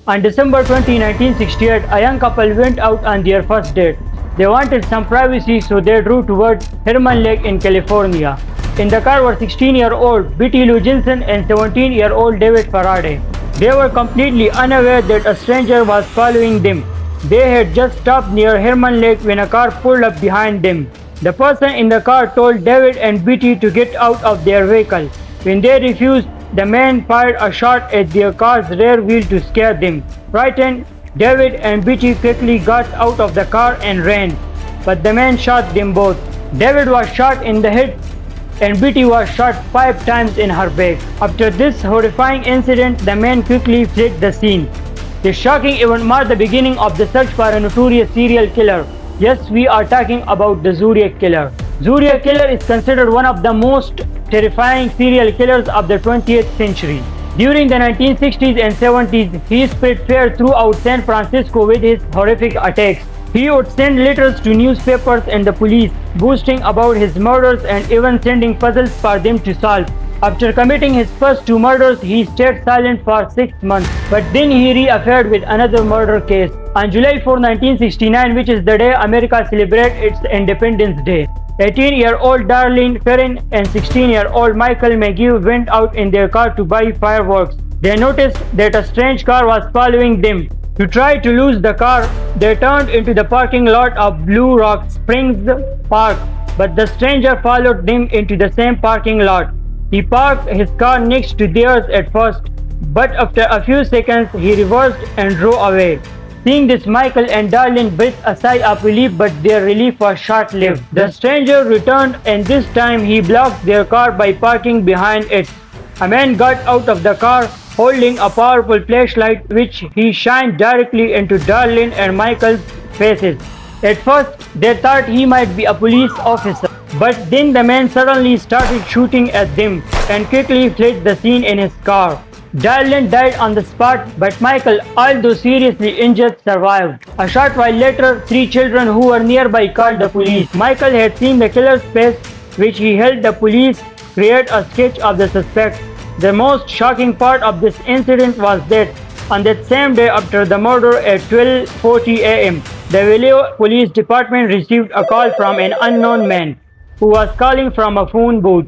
On December 20, 1968, a young couple went out on their first date. They wanted some privacy, so they drove toward Herman Lake in California. In the car were 16-year-old Betty Lou Jensen and 17-year-old David Faraday. They were completely unaware that a stranger was following them. They had just stopped near Herman Lake when a car pulled up behind them. The person in the car told David and Betty to get out of their vehicle. When they refused, the man fired a shot at their car's rear wheel to scare them. Frightened, David and Betty quickly got out of the car and ran, but the man shot them both. David was shot in the head and Betty was shot 5 times in her back. After this horrifying incident, the man quickly fled the scene. This shocking event marked the beginning of the search for a notorious serial killer. Yes, we are talking about the Zodiac Killer. Zodiac Killer is considered one of the most terrifying serial killers of the 20th century. During the 1960s and 70s, he spread fear throughout San Francisco with his horrific attacks. He would send letters to newspapers and the police, boasting about his murders and even sending puzzles for them to solve. After committing his first 2 murders, he stayed silent for 6 months, but then he reappeared with another murder case. On July 4, 1969, which is the day America celebrates its Independence Day, 18-year-old Darlene Ferrin and 16-year-old Michael McGee went out in their car to buy fireworks. They noticed that a strange car was following them. To try to lose the car, they turned into the parking lot of Blue Rock Springs Park, but the stranger followed them into the same parking lot. He parked his car next to theirs at first, but after a few seconds he reversed and drove away. Seeing this, Michael and Darlene breathed a sigh of relief, but their relief was short-lived. The stranger returned, and this time he blocked their car by parking behind it. A man got out of the car holding a powerful flashlight, which he shined directly into Darlene and Michael's faces. At first, they thought he might be a police officer, but then the man suddenly started shooting at them and quickly fled the scene in his car. Darlene died on the spot, but Michael, although seriously injured, survived. A short while later, 3 children who were nearby called the police. Michael had seen the killer's face, which he helped the police create a sketch of the suspect. The most shocking part of this incident was that on that same day after the murder at 12:40 a.m., the Vallejo Police Department received a call from an unknown man who was calling from a phone booth.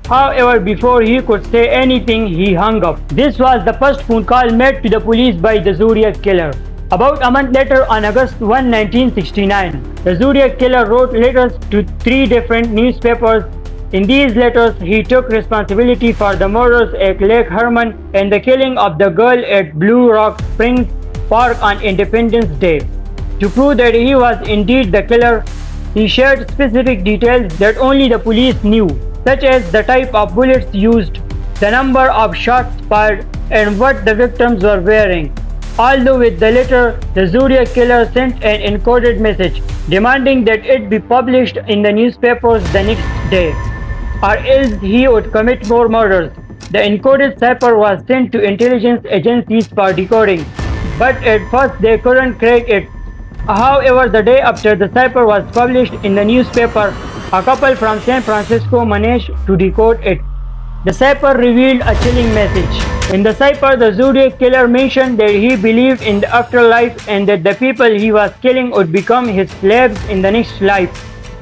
However, before he could say anything, he hung up. This was the first phone call made to the police by the Zodiac Killer. About a month later, on August 1, 1969, the Zodiac Killer wrote letters to 3 different newspapers. In these letters, he took responsibility for the murders at Lake Herman and the killing of the girl at Blue Rock Springs Park on Independence Day. To prove that he was indeed the killer, he shared specific details that only the police knew, such as the type of bullets used, the number of shots fired, and what the victims were wearing. Although with the letter, the Zodiac Killer sent an encoded message demanding that it be published in the newspapers the next day, or else he would commit more murders. The encoded cipher was sent to intelligence agencies for decoding, but at first they couldn't crack it. However, the day after the cipher was published in the newspaper, a couple from San Francisco managed to decode it. The cipher revealed a chilling message. In the cipher, the Zodiac Killer mentioned that he believed in the afterlife and that the people he was killing would become his slaves in the next life.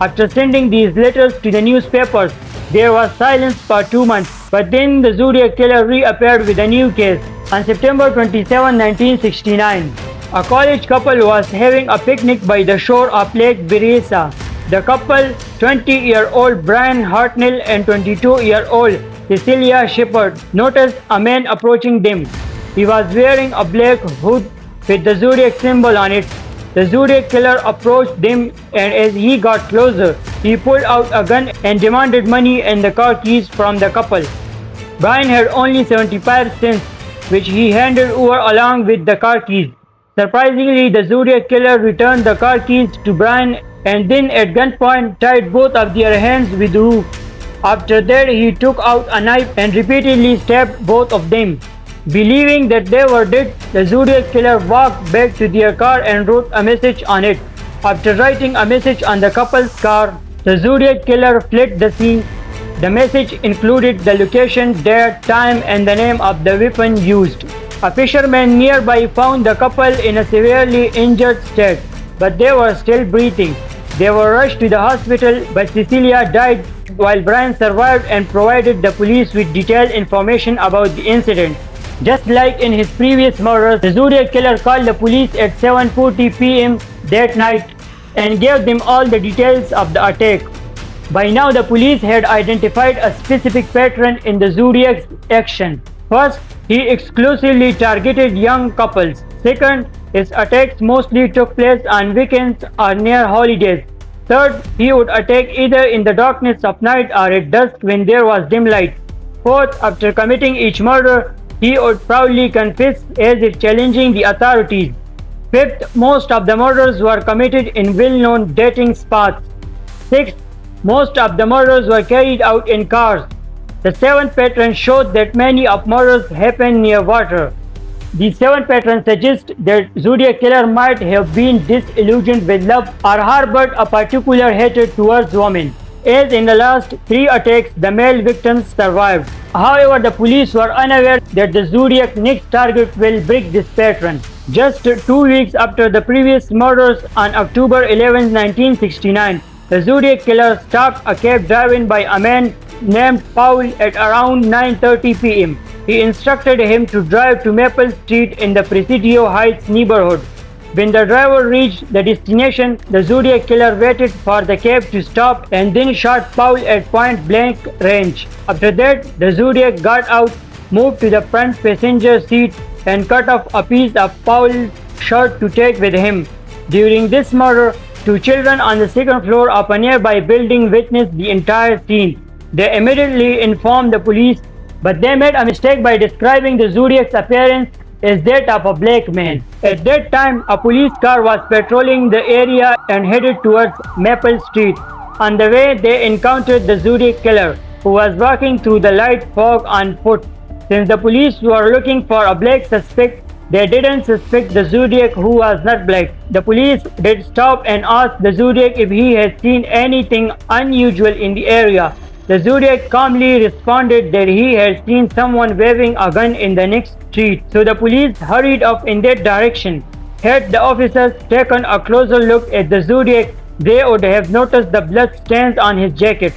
After sending these letters to the newspapers, there was silence for 2 months, but then the Zodiac Killer reappeared with a new case. On September 27, 1969, a college couple was having a picnic by the shore of Lake Berryessa. The couple, 20-year-old Brian Hartnell and 22-year-old Cecilia Shepard, noticed a man approaching them. He was wearing a black hood with the Zodiac symbol on it. The Zodiac Killer approached them, and as he got closer, he pulled out a gun and demanded money and the car keys from the couple. Brian had only 75 cents, which he handed over along with the car keys. Surprisingly, the Zodiac Killer returned the car keys to Brian and then at gunpoint tied both of their hands with rope. After that, he took out a knife and repeatedly stabbed both of them. Believing that they were dead, the Zodiac Killer walked back to their car and wrote a message on it. After writing a message on the couple's car, the Zodiac Killer fled the scene. The message included the location, date, time, and the name of the weapon used. A fisherman nearby found the couple in a severely injured state, but they were still breathing. They were rushed to the hospital, but Cecilia died while Brian survived and provided the police with detailed information about the incident. Just like in his previous murders, the Zodiac killer called the police at 7:40 p.m. that night and gave them all the details of the attack. By now, the police had identified a specific pattern in the Zodiac's action. First, he exclusively targeted young couples. Second, his attacks mostly took place on weekends or near holidays. Third, he would attack either in the darkness of night or at dusk when there was dim light. Fourth, after committing each murder, he would proudly confess as if challenging the authorities. Fifth, most of the murders were committed in well-known dating spots. Sixth, most of the murders were carried out in cars. The seventh pattern showed that many of murders happened near water. The seventh pattern suggests that Zodiac killer might have been disillusioned with love or harbored a particular hatred towards women. As in the last three attacks, the male victims survived. However, the police were unaware that the Zodiac next target will break this pattern. Just 2 weeks after the previous murders on October 11, 1969, the Zodiac killer stalked a cab driven by a man named Paul at around 9:30 p.m. He instructed him to drive to Maple Street in the Presidio Heights neighborhood. When the driver reached the destination, the Zodiac killer waited for the cab to stop and then shot Paul at point-blank range. After that, the Zodiac got out, moved to the front passenger seat, and cut off a piece of Paul's shirt to take with him. During this murder, two children on the second floor of a nearby building witnessed the entire scene. They immediately informed the police, but they made a mistake by describing the Zodiac's appearance as that of a black man. At that time, a police car was patrolling the area and headed towards Maple Street. On the way, they encountered the Zodiac killer, who was walking through the light fog on foot. Since the police were looking for a black suspect, they didn't suspect the Zodiac, who was not black. The police did stop and ask the Zodiac if he had seen anything unusual in the area. The Zodiac calmly responded that he had seen someone waving a gun in the next street, so the police hurried off in that direction. Had the officers taken a closer look at the Zodiac, they would have noticed the blood stains on his jacket.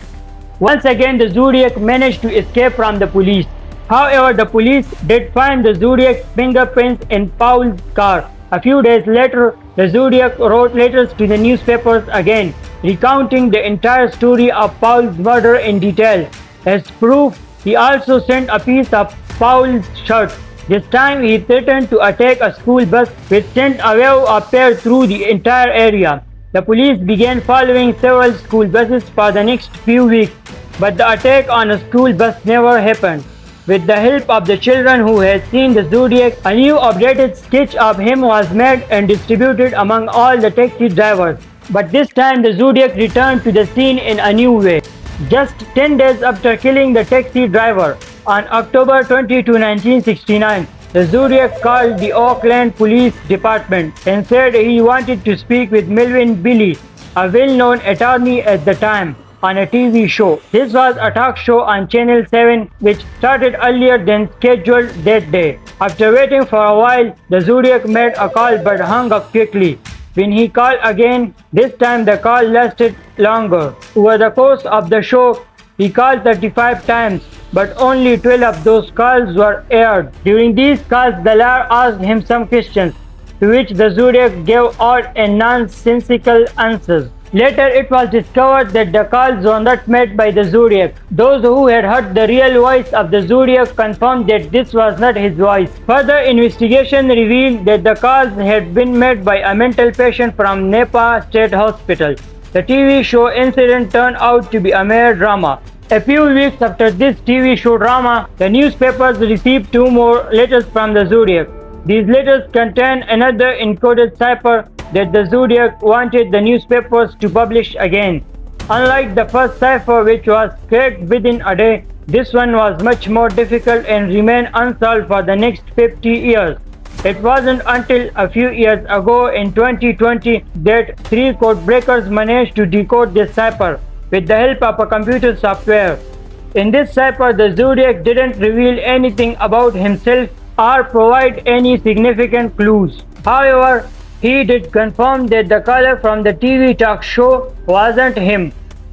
Once again, the Zodiac managed to escape from the police. However, the police did find the Zodiac's fingerprints in Paul's car. A few days later, the Zodiac wrote letters to the newspapers again, recounting the entire story of Paul's murder in detail. As proof, he also sent a piece of Paul's shirt. This time, he threatened to attack a school bus, which sent a wave of fear through the entire area. The police began following several school buses for the next few weeks, but the attack on a school bus never happened. With the help of the children who had seen the Zodiac, a new updated sketch of him was made and distributed among all the taxi drivers. But this time the Zodiac returned to the scene in a new way. Just 10 days after killing the taxi driver, on October 22, 1969, the Zodiac called the Oakland Police Department and said he wanted to speak with Melvin Billy, a well-known attorney at the time, on a TV show. This was a talk show on Channel 7 which started earlier than scheduled that day. After waiting for a while, the Zodiac made a call but hung up quickly. When he called again, this time the call lasted longer. Over the course of the show, he called 35 times, but only 12 of those calls were aired. During these calls, the lawyer asked him some questions, to which the Zodiac gave odd and nonsensical answers. Later, it was discovered that the calls were not made by the Zodiac. Those who had heard the real voice of the Zodiac confirmed that this was not his voice. Further investigation revealed that the calls had been made by a mental patient from Napa State Hospital. The TV show incident turned out to be a mere drama. A few weeks after this TV show drama, the newspapers received 2 more letters from the Zodiac. These letters contain another encoded cipher that the Zodiac wanted the newspapers to publish again. Unlike the first cipher, which was cracked within a day, this one was much more difficult and remained unsolved for the next 50 years. It wasn't until a few years ago in 2020 that 3 code breakers managed to decode this cipher with the help of a computer software. In this cipher, the Zodiac didn't reveal anything about himself or provide any significant clues. However, he did confirm that the caller from the TV talk show wasn't him.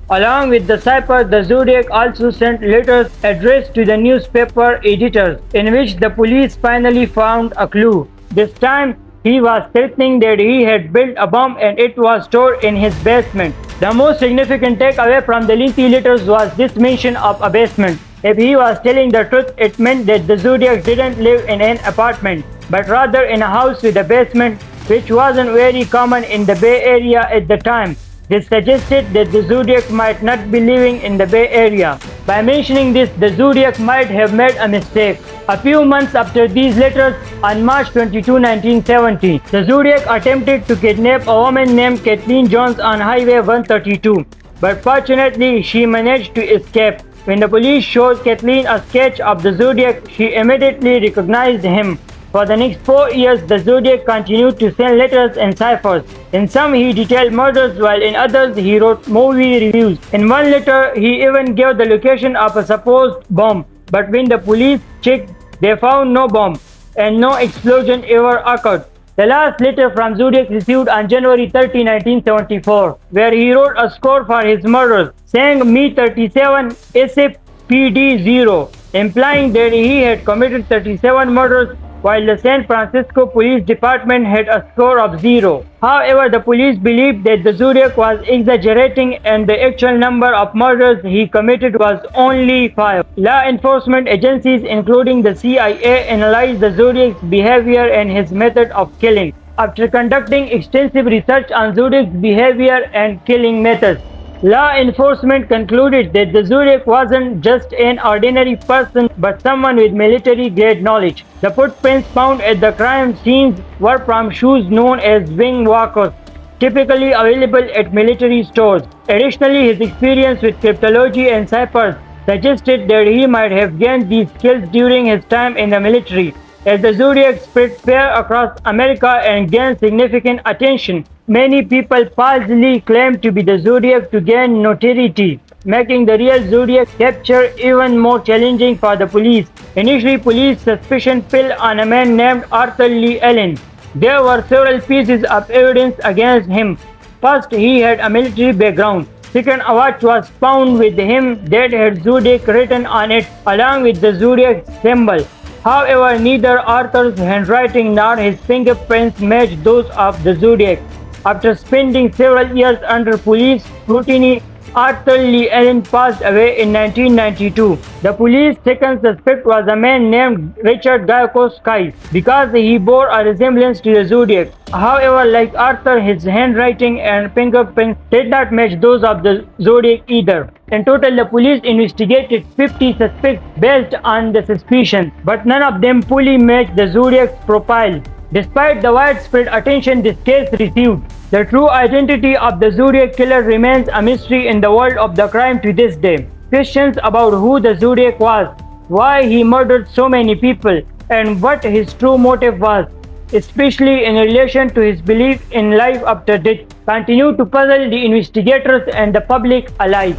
Along with the cipher, the Zodiac also sent letters addressed to the newspaper editors, in which the police finally found a clue. This time, he was threatening that he had built a bomb and it was stored in his basement. The most significant takeaway from the lengthy letters was this mention of a basement. If he was telling the truth, it meant that the Zodiac didn't live in an apartment, but rather in a house with a basement, which wasn't very common in the Bay Area at the time. This suggested that the Zodiac might not be living in the Bay Area. By mentioning this, the Zodiac might have made a mistake. A few months after these letters, on March 22, 1970, the Zodiac attempted to kidnap a woman named Kathleen Jones on Highway 132, but fortunately she managed to escape. When the police showed Kathleen a sketch of the Zodiac, she immediately recognized him. For the next 4 years, the Zodiac continued to send letters and ciphers. In some, he detailed murders, while in others, he wrote movie reviews. In one letter, he even gave the location of a supposed bomb. But when the police checked, they found no bomb, and no explosion ever occurred. The last letter from Zodiac received on January 30, 1974, where he wrote a score for his murders, saying Me 37, SFPD 0, implying that he had committed 37 murders, while the San Francisco Police Department had a score of 0. However, the police believed that the Zodiac was exaggerating and the actual number of murders he committed was only 5. Law enforcement agencies, including the CIA, analyzed the Zodiac's behavior and his method of killing. After conducting extensive research on Zodiac's behavior and killing methods, law enforcement concluded that the Zodiac wasn't just an ordinary person but someone with military-grade knowledge. The footprints found at the crime scenes were from shoes known as wing walkers, typically available at military stores. Additionally, his experience with cryptology and ciphers suggested that he might have gained these skills during his time in the military. As the Zodiac spread fear across America and gained significant attention, many people falsely claimed to be the Zodiac to gain notoriety, making the real Zodiac capture even more challenging for the police. Initially, police suspicion fell on a man named Arthur Lee Allen. There were several pieces of evidence against him. First, he had a military background. Second, a watch was found with him that had Zodiac written on it, along with the Zodiac symbol. However, neither Arthur's handwriting nor his fingerprints matched those of the Zodiac. After spending several years under police scrutiny, Arthur Lee Allen passed away in 1992. The police's second suspect was a man named Richard Gayokoski because he bore a resemblance to the Zodiac. However, like Arthur, his handwriting and fingerprints did not match those of the Zodiac either. In total, the police investigated 50 suspects based on the suspicion, but none of them fully matched the Zodiac's profile. Despite the widespread attention this case received, the true identity of the Zodiac killer remains a mystery in the world of the crime to this day. Questions about who the Zodiac was, why he murdered so many people, and what his true motive was, especially in relation to his belief in life after death, continue to puzzle the investigators and the public alike.